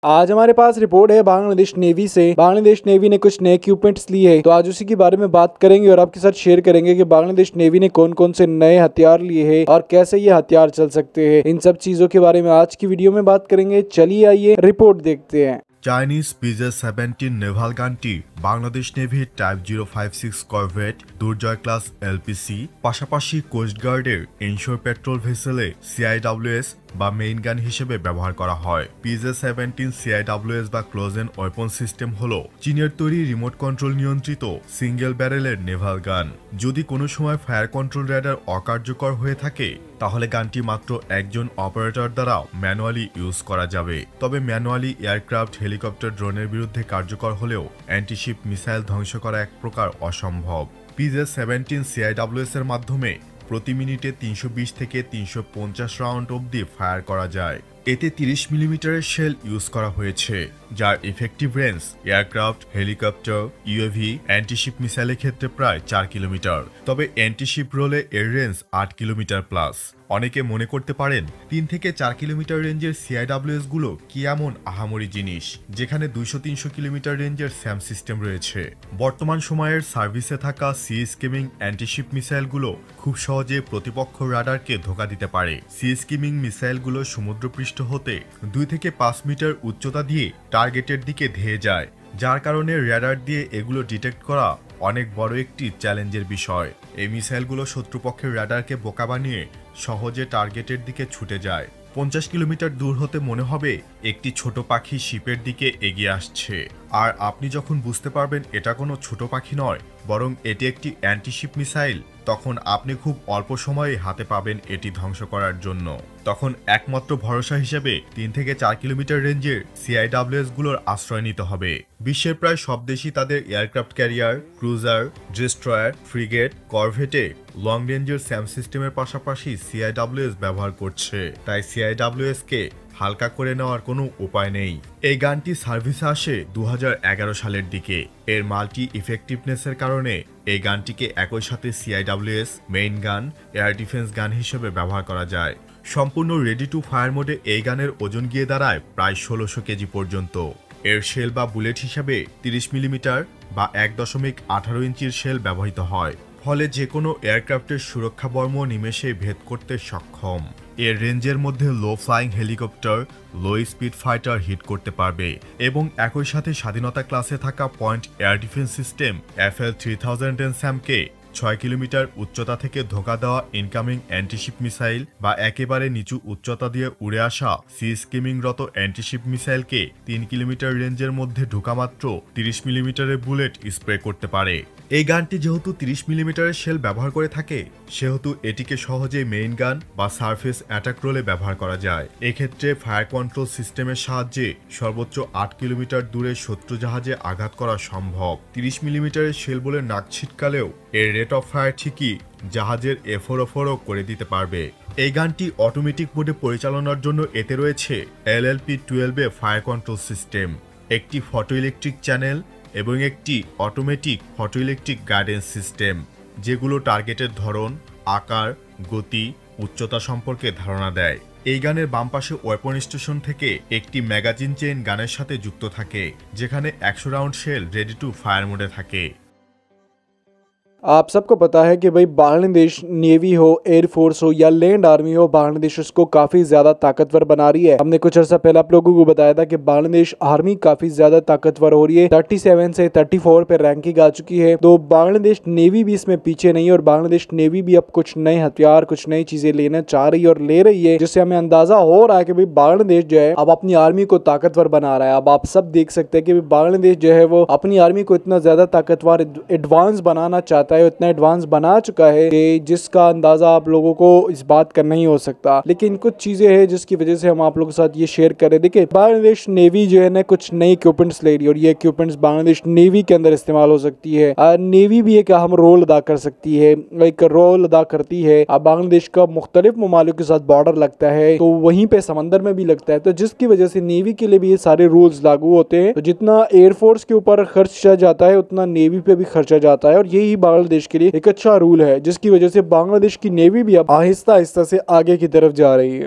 आज हमारे पास रिपोर्ट है बांग्लादेश नेवी से। बांग्लादेश नेवी ने कुछ नए इक्विपमेंट्स लिए हैं, तो आज उसी के बारे में बात करेंगे और आपके साथ शेयर करेंगे कि बांग्लादेश नेवी ने कौन कौन से नए हथियार लिए हैं और कैसे ये हथियार चल सकते हैं। इन सब चीजों के बारे में आज की वीडियो में बात करेंगे। चलिए आइए रिपोर्ट देखते हैं। চাইনিজ PJ-17 নেভাল গানটি বাংলাদেশ নেভির টাইপ 056 করভেট দুর্জয় ক্লাস LPC পাশাপাশি কোস্টগার্ডের ইনশোর পেট্রোল ভেসেলে CIWS বা মেইন গান হিসেবে ব্যবহার করা হয়। PJ-17 CIWS বা ক্লোজেন ওয়েপন সিস্টেম হলো চীনের তৈরি রিমোট কন্ট্রোল নিয়ন্ত্রিত সিঙ্গেল ব্যারেলের নেভাল গান। যদি কোনো সময় ফায়ার কন্ট্রোল রেডার অকার্যকর হয়ে থাকে তাহলে গানটি মাত্র একজন অপারেটর দ্বারা ম্যানুয়ালি ইউজ করা যাবে। তবে ম্যানুয়ালি এয়ারক্রাফট হেলিকপ্টার ড্রোনের বিরুদ্ধে কার্যকর হলেও অ্যান্টিশিপ মিসাইল ধ্বংস করা এক প্রকার অসম্ভব। PJ-17 CIWS এর মাধ্যমে প্রতি মিনিটে 320 থেকে 350 রাউন্ড অবধি ফায়ার করা যায়। এতে 30 মিলিমিটারের শেল ইউজ করা হয়েছে, যার effective range aircraft, helicopter, UAV, antiship মিসাইলের ক্ষেত্রে প্রায় 4 কিলোমিটার। তবে অ্যান্টিশিপ রোলে এর রেঞ্জ 8 কিলোমিটার প্লাস। অনেকে মনে করতে পারেন 3 থেকে 4 কিলোমিটার রেঞ্জের CIWS গুলো কি এমন আহামরি জিনিস, যেখানে 200-300 কিলোমিটার রেঞ্জের স্যাম সিস্টেম রয়েছে। বর্তমান সময়ের সার্ভিসে থাকা সি স্কিমিং অ্যান্টিশিপ মিসাইলগুলো খুব সহজে প্রতিপক্ষ রাডারকে ধোঁকা দিতে পারে। সি স্কিমিং মিসাইলগুলো সমুদ্রপৃষ্ঠ হতে 2 থেকে 5 মিটার উচ্চতা দিয়ে টার্গেটের দিকে ধেয়ে যায়, যার কারণে রাডার দিয়ে এগুলো ডিটেক্ট করা অনেক বড় একটি চ্যালেঞ্জের বিষয়। এই মিসাইলগুলো শত্রুপক্ষের রাডারকে বোকা বানিয়ে সহজে টার্গেটের দিকে ছুটে যায়। 50 কিলোমিটার দূর হতে মনে হবে একটি ছোট পাখি শিপের দিকে এগিয়ে আসছে, আর আপনি যখন বুঝতে পারবেন এটা কোনো ছোট পাখি নয় বরং এটি একটি অ্যান্টিশিপ মিসাইল, তখন আপনি খুব অল্প সময়ে হাতে পাবেন এটি ধ্বংস করার জন্য। তখন একমাত্র ভরসা হিসেবে 3 থেকে 4 কিলোমিটার রেঞ্জের CIWS গুলোর আশ্রয় নিতে হবে। বিশ্বের প্রায় সব দেশই তাদের aircraft carrier, cruiser, destroyer, frigate, করভেটে লং রেঞ্জের স্যাম সিস্টেমের পাশাপাশি CIWS ব্যবহার করছে, তাই CIWS কে হালকা করে নেওয়ার কোনো উপায় নেই। এই গানটি সার্ভিসে আসে 2011 সালের দিকে। এর মাল্টি ইফেক্টিভনেসের কারণে এই গানটিকে একই সাথে CIWS, মেইন গান, এয়ার ডিফেন্স গান হিসেবে ব্যবহার করা যায়। সম্পূর্ণ রেডি টু ফায়ার মোডে এই গানের ওজন গিয়ে দাঁড়ায় প্রায় 1600 কেজি পর্যন্ত। এর শেল বা বুলেট হিসাবে 30 মিলিমিটার বা 1.18 ইঞ্চির শেল ব্যবহৃত হয়, ফলে যে কোনো এয়ারক্রাফটের সুরক্ষা বর্ম নিমেষে ভেদ করতে সক্ষম। এর রেঞ্জের মধ্যে low flying helicopter, low speed fighter hit করতে পারবে এবং একই সাথে স্বাধীনতা ক্লাসে থাকা point air defence system FL-3000 স্যামকে 6 কিলোমিটার উচ্চতা থেকে ধোঁকা দেওয়া ইনকামিং অ্যান্টিশিপ মিসাইল বা একেবারে নিচু উচ্চতা দিয়ে উড়ে আসা সি স্কিমিংরত অ্যান্টিশিপ মিসাইলকে 3 কিলোমিটার রেঞ্জের মধ্যে ঢোকামাত্র 30 মিলিমিটারের বুলেট স্প্রে করতে পারে। এই গানটি যেহেতু 30 মিলিমিটারের শেল ব্যবহার করে থাকে, সেহেতু এটিকে সহজে মেইন গান বা সারফেস অ্যাটাক রোলে ব্যবহার করা যায়। এক্ষেত্রে ফায়ার কন্ট্রোল সিস্টেমের সাহায্যে সর্বোচ্চ 8 কিলোমিটার দূরে শত্রু জাহাজে আঘাত করা সম্ভব। 30 মিলিমিটারের শেল বলে নাক ছিটকালেও এর রেট অফ ফায়ার ঠিকই জাহাজের এফোরো করে দিতে পারবে। এই গানটি অটোমেটিক মোডে পরিচালনার জন্য এতে রয়েছে LLP-12 ফায়ার কন্ট্রোল সিস্টেম, একটি ফটো ইলেকট্রিক চ্যানেল এবং একটি automatic photo electric guidance system, যেগুলো টার্গেটের ধরন, আকার, গতি, উচ্চতা সম্পর্কে ধারণা দেয়। এই গানের বাম পাশে ওয়েপন স্টেশন থেকে একটি ম্যাগাজিন চেইন গানের সাথে যুক্ত থাকে, যেখানে 100 round shell ready to fire মোডে থাকে। आप सबको पता है कि भाई बांग्लादेश नेवी हो, एयरफोर्स हो या लैंड आर्मी हो, बांग्लादेश उसको काफ़ी ज़्यादा ताकतवर बना रही है। हमने कुछ अर्सा पहले आप लोगों को बताया था कि बांग्लादेश आर्मी काफ़ी ज़्यादा ताकतवर हो रही है। 37 से 34 पे रैंकिंग आ चुकी है। तो बांग्लादेश नेवी भी इसमें पीछे नहीं है और बांग्लादेश नेवी भी अब कुछ नए हथियार, कुछ नई चीज़ें लेना चाह रही है और ले रही है, जिससे हमें अंदाज़ा हो रहा है कि भाई बांग्लादेश जो है अब अपनी आर्मी को ताकतवर बना रहा है। अब आप सब देख सकते हैं कि बांग्लादेश जो है वो अपनी आर्मी को इतना ज़्यादा ताकतवर, एडवांस बनाना चाहता है, इतना एडवांस बना चुका है कि जिसका अंदाजा आप लोगों को इस बात का नहीं हो सकता। लेकिन कुछ चीजें हैं जिसकी वजह से हम आप लोगों के साथ ये शेयर करें। देखिए, बांग्लादेश नेवी जो है ना कुछ नई इक्विपमेंट्स ले रही है और ये इक्विपमेंट्स बांग्लादेश नेवी के अंदर इस्तेमाल हो सकती है। नेवी भी एक अहम रोल अदा कर सकती है, एक रोल अदा करती है। अब बांग्लादेश का मुख्तलिफ ममालिक के साथ बॉर्डर लगता है, तो वहीं पे समंदर में भी लगता है, तो जिसकी वजह से नेवी के लिए भी ये सारे रूल्स लागू होते हैं। तो जितना एयरफोर्स के ऊपर खर्चा जाता है उतना नेवी पे भी खर्चा जाता है और यही बांग्लादेश के लिए एक अच्छा रूल है, जिसकी वजह से बांग्लादेश की नेवी भी अब आहिस्ता आहिस्ता से आगे की तरफ जा रही है।